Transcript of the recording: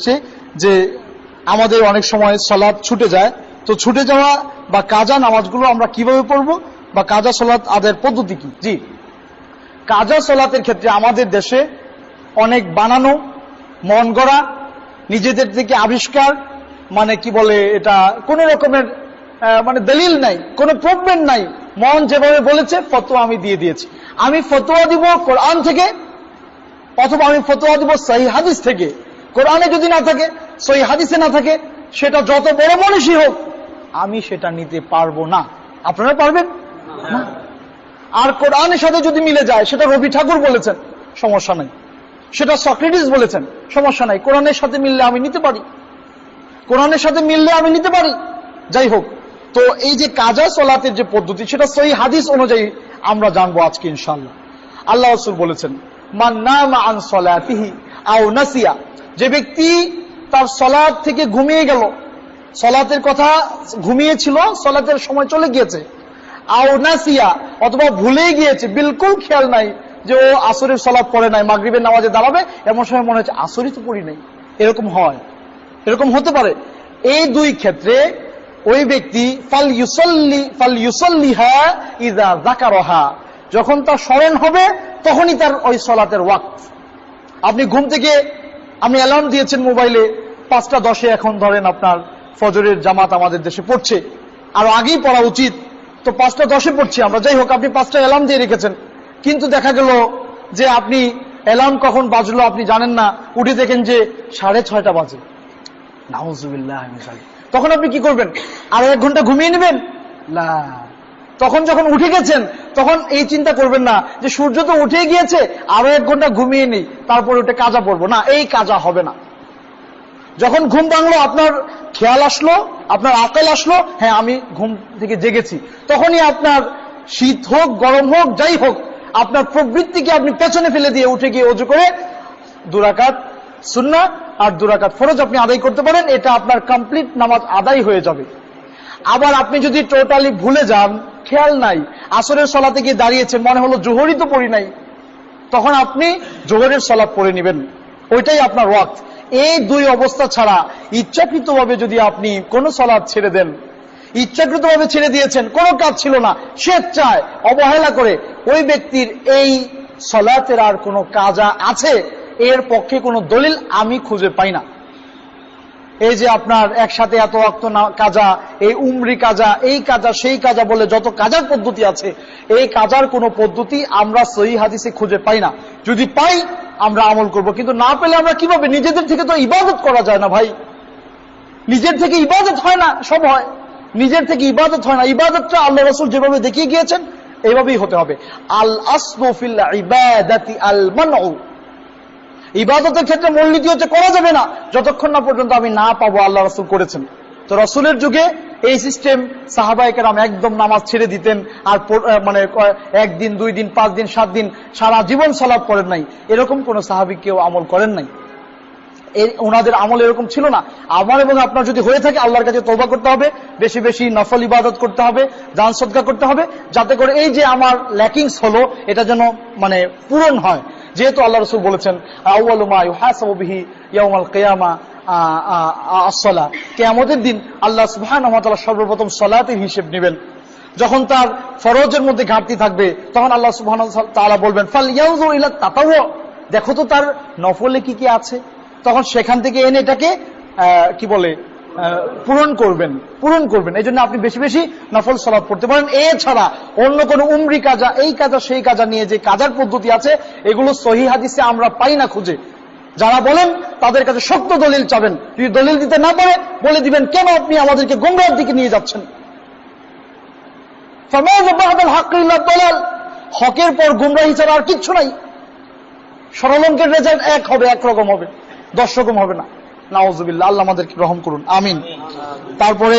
বলছি যে আমাদের অনেক সময় সালাত ছুটে যায়, তো ছুটে যাওয়া বা কাজা নামাজগুলো আমরা কিভাবে পড়বো বা কাজা সালাত আদায়ের পদ্ধতি কি? জি, কাজা সালাতের ক্ষেত্রে আমাদের দেশে অনেক বানানো, মন গড়া, নিজেদের থেকে আবিষ্কার, মানে কি বলে এটা, কোন রকমের মানে দলিল নাই, কোন প্রবলেম নাই, মন যেভাবে বলেছে ফতোয়া আমি দিয়ে দিয়েছি। আমি ফতোয়া দিব কোরআন থেকে, অথবা আমি ফতোয়া দিব সহিহ হাদিস থেকে। কোরআনে যদি না থাকে, সহিহ হাদিসে না থাকে, সেটা যত বড় মানুষই হোক, আমি সেটা নিতে পারবো না। আপনারা পারবেন না। আর কোরআনের সাথে যদি মিলে যায়, সেটা রবি ঠাকুর বলেছেন, সমস্যা নাই। সেটা সক্রেটিস বলেছেন, সমস্যা নাই। কোরআনের সাথে মিললে আমি নিতে পারি, কোরআনের সাথে মিললে আমি নিতে পারি। যাই হোক, তো এই যে কাজা সালাতের যে পদ্ধতি, সেটা সহিহ হাদিস অনুযায়ী আমরা জানবো আজকে ইনশাআল্লাহ। আল্লাহ রাসূল বলেছেন, মান নামা আন সালাতিহি আও নাসিয়া, যে ব্যক্তি তার সালাত থেকে ঘুমিয়ে গেল, সালাতের কথা ঘুমিয়েছিল, সালাতের সময় চলে গিয়েছে, আও নাসিয়া, অথবা ভুলে গিয়েছে, বিলকুল খেয়াল নাই যে ও আসরের সালাত পড়ে নাই, মাগরিবের নামাজে দাঁড়াবে, এমন সময় মনে হচ্ছে আসরই তো পড়ি নাই। এরকম হয়, এরকম হতে পারে। এই দুই ক্ষেত্রে ওই ব্যক্তি ফাল ইউসাল্লিহা ইযা যাকারাহা, যখন তার স্মরণ হবে তখনই তার ওই সালাতের ওয়াক্ত। আপনি ঘুম থেকে, আপনি অ্যালার্ম দিয়েছেন মোবাইলে 5:10 এখন ধরেন আপনার ফজরের জামাত আমাদের দেশে পড়ছে, আর আগেই পড়া উচিত, তো 5:10 পড়ছি আমরা। যাই হোক, আপনি 5টা অ্যালার্ম দিয়ে রেখেছেন, কিন্তু দেখা গেল যে আপনি অ্যালার্ম কখন বাজলো আপনি জানেন না, উঠে দেখেন যে 6:30 বাজে। নাউজুবিল্লাহ। তখন আপনি কি করবেন? আর 1 ঘন্টা ঘুমিয়ে নেবেন? না, তখন যখন উঠে গেছেন তখন এই চিন্তা করবেন না যে সূর্য তো উঠে গিয়েছে, আরো 1 ঘন্টা ঘুমিয়ে নেই, তারপর উঠে কাজা পড়বো না। এই কাজা হবে না। যখন ঘুম ভাঙলো, আপনার খেয়াল আসলো, আপনার আকল আসলো, হ্যাঁ আমি ঘুম থেকে জেগেছি, তখনই আপনার শীত হোক গরম হোক যাই হোক, আপনার প্রবৃত্তিকে আপনি পেছনে ফেলে দিয়ে উঠে গিয়ে ওযু করে 2 রাকাত সুন্নাহ আর 2 রাকাত ফরজ আপনি আদায় করতে পারেন। এটা আপনার কমপ্লিট নামাজ আদায় হয়ে যাবে। আবার আপনি যদি টোটালি ভুলে যান, খেয়াল নাই, আসরের সালাতে গিয়ে দাঁড়িয়েছেন, মনে হলো জোহরই তো পড়ি নাই, তখন আপনি জোহরের সালাত পড়ে নেবেন, ওইটাই আপনার ওয়াক্ত। এই দুই অবস্থা ছাড়া ইচ্ছাকৃতভাবে যদি আপনি কোনো সালাত ছেড়ে দেন, ইচ্ছাকৃতভাবে ছেড়ে দিয়েছেন, কোনো কাজ ছিল না, স্বেচ্ছায় অবহেলা করে, ওই ব্যক্তির এই সালাতের আর কোনো কাজা আছে, এর পক্ষে কোনো দলিল আমি খুঁজে পাই না। এই যে আপনার একসাথে এত ওয়াক্ত কাজা, এই উমরি কাজা, এই কাজা সেই কাজা বলে যত কাজার পদ্ধতি আছে, এই কাজার কোনো পদ্ধতি আমরা সহিহ হাদিসে খুঁজে পাই না। যদি পাই আমরা আমল করব, কিন্তু না পেলে আমরা কিভাবে? নিজেদের থেকে তো ইবাদত করা যায় না ভাই, নিজের থেকে ইবাদত হয় না। সব হয়, নিজের থেকে ইবাদত হয় না। ইবাদতটা আল্লাহ রাসূল যেভাবে দেখিয়ে গিয়েছেন এইভাবেই হতে হবে। আল আসলু ফিল ইবাদাতি আল মানউ, ইবাদতের ক্ষেত্রে মূলনীতি হচ্ছে করা যাবে না যতক্ষণ না পর্যন্ত আমি না পাবো আল্লাহ রাসূল করেছেন। তো রাসূলের যুগে এই সিস্টেম, সাহাবায়ে কেরাম একদম নামাজ ছেড়ে দিতেন, আর মানে 1 দিন 2 দিন 5 দিন 7 দিন সারা জীবন সালাত পড়েন নাই, এরকম কোন সাহাবী কেউ আমল করেন নাই। ওনাদের আমল এরকম ছিল না। আমার এবং আপনার যদি হয়ে থাকে, আল্লাহর কাছে তওবা করতে হবে, বেশি বেশি নফল ইবাদত করতে হবে, দান সদকা করতে হবে, যাতে করে এই যে আমার ল্যাকিংস হলো এটা যেন মানে পূরণ হয়। যেহেতু আল্লাহ রাসূল বলেছেন, আউয়ালু মা ইউহাসাবু বিহি ইয়াউমাল কিয়ামা as-সালাহ, কিয়ামতের দিন আল্লাহ সুবহানাহু ওয়া তাআলা সর্বপ্রথম সালাতের হিসাব নেবেন। যখন তার ফরজের মধ্যে ঘাটতি থাকবে, তখন আল্লাহ সুবহানাহু ওয়া তাআলা বলবেন ফালইয়ানজুর ইলা তাতাওয়ু, দেখো তো তার নফলে কি কি আছে, তখন সেখান থেকে এনে এটাকে কি বলে পূরণ করবেন। এই জন্য আপনি বেশি বেশি নফল সালাত পড়তে পারেন। এছাড়া অন্য কোন উমরি কাজা, এই কাজা সেই কাজা নিয়ে যে কাজার পদ্ধতি আছে, এগুলো সহিহ হাদিসে আমরা পাই না খুঁজে। যারা বলেন তাদের কাছে শক্ত দলিল চাবেন, যদি দলিল দিতে না পারে বলে দিবেন কেন আপনি আমাদেরকে গোমরাহের দিকে নিয়ে যাচ্ছেন। ফামাযা বা'দাল হাক্কি ইল্লা দালাল, হকের পর গোমরাহি ছাড়া আর কিচ্ছু নাই। সরল অঙ্কের রেজাল্ট এক হবে, একরকম হবে, 10 রকম হবে না। নাউজুবিল্লাহ, আল্লাহ আমাদেরকে রহম করুন, আমিন। তারপরে